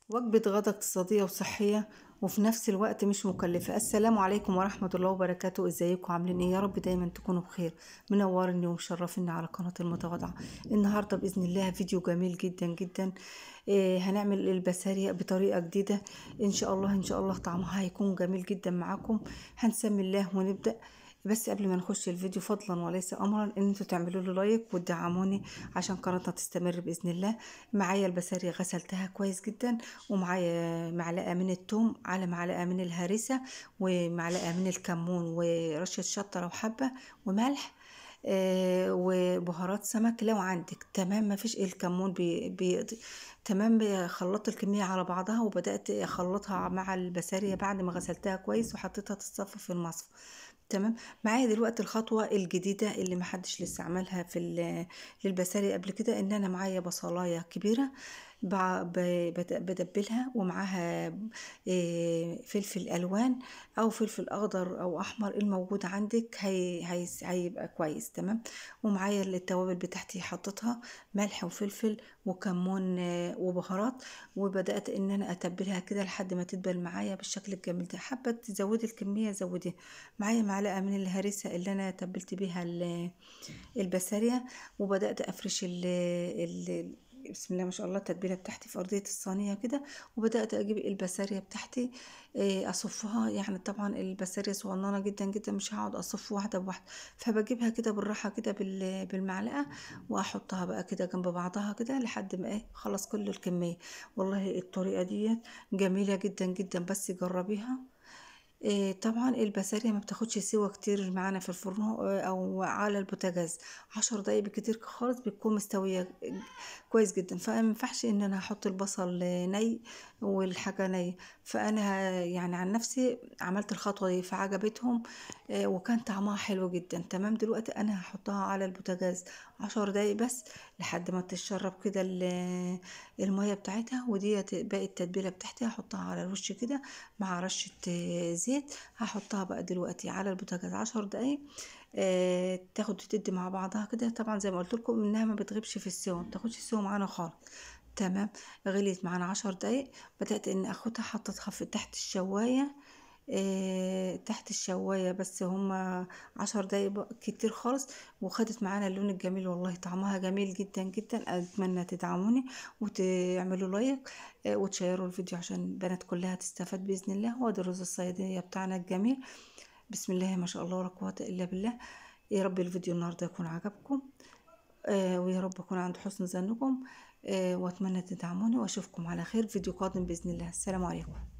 وجبة غدا اقتصادية وصحية وفي نفس الوقت مش مكلفة. السلام عليكم ورحمة الله وبركاته. ازيكم عاملين ايه؟ يا رب دايما تكونوا بخير. منورني ومشرفيني على قناة المتواضعة. النهاردة بإذن الله فيديو جميل جدا جدا. هنعمل البسارية بطريقة جديدة. ان شاء الله ان شاء الله طعمها هيكون جميل جدا معاكم. هنسمي الله ونبدأ. بس قبل ما نخش الفيديو فضلا وليس امرا ان انتوا تعملوا لي لايك وتدعموني عشان قناتنا تستمر باذن الله. معايا البسارية غسلتها كويس جدا، ومعايا معلقه من الثوم على معلقه من الهريسه ومعلقه من الكمون ورشه شطه لو حبه وملح. وبهارات سمك لو عندك. تمام، ما فيش الكمون بيقضي. تمام، خلطت الكمية على بعضها وبدأت أخلطها مع البسارية بعد ما غسلتها كويس وحطيتها تتصفى في المصفى. تمام. معايا دلوقتي الخطوة الجديدة اللي محدش لسه عملها للبسارية قبل كده، ان انا معايا بصلاية كبيرة بدبلها، ومعاها فلفل الوان او فلفل اخضر او احمر الموجود عندك هيبقى كويس. تمام. ومعايا التوابل بتاعتي حطيتها ملح وفلفل وكمون وبهارات، وبدأت ان انا اتبلها كده لحد ما تدبل معايا بالشكل الجميل ده. حابة تزودي الكمية زوديها. معايا معلقة من الهريسة اللي انا تبلت بيها البسارية، وبدأت افرش بسم الله ما شاء الله التتبيله بتاعتي في ارضيه الصينيه كده. وبدات اجيب البساريه بتاعتي اصفها. يعني طبعا البساريه صغننه جدا جدا، مش هقعد اصف واحده بواحده، فبجيبها كده بالراحه كده بالمعلقه، واحطها بقى كده جنب بعضها كده لحد ما خلص كل الكميه. والله الطريقه ديت جميله جدا جدا، بس جربيها. طبعا البسارية ما بتاخدش سوا كتير معانا في الفرن او على البوتاجاز. 10 دقايق بكتير خالص بتكون مستوية كويس جدا. فما ينفعش ان انا احط البصل ني والحاجة ني. فانا يعني عن نفسي عملت الخطوة دي فعجبتهم، وكان طعمها حلو جدا. تمام. دلوقتي انا هحطها على البوتاجاز 10 دقايق بس لحد ما تشرب كده المية بتاعتها. ودي باقي التتبيلة بتاعتي هحطها على الوش كده مع رشة زيت. هحطها بقى دلوقتي على البوتاجاز 10 دقايق، تاخد وتدي مع بعضها كده. طبعا زي ما قلت لكم انها ما بتغيبش في السوا، ما بتاخدش السوا معانا خالص. تمام. غليت معانا 10 دقايق، بدأت ان اخدها حطيتها في تحت الشواية. تحت الشواية بس هما 10 دقايق كتير خالص، وخدت معانا اللون الجميل. والله طعمها جميل جدا جدا. اتمنى تدعموني وتعملوا لايك وتشيروا الفيديو عشان البنات كلها تستفاد بإذن الله. وادي الرز الصيادية بتاعنا الجميل. بسم الله ما شاء الله ولا قوة إلا بالله. يا رب الفيديو النهاردة يكون عجبكم، ويا رب أكون عند حسن ظنكم. وأتمنى تدعموني وأشوفكم على خير فيديو قادم بإذن الله. السلام عليكم.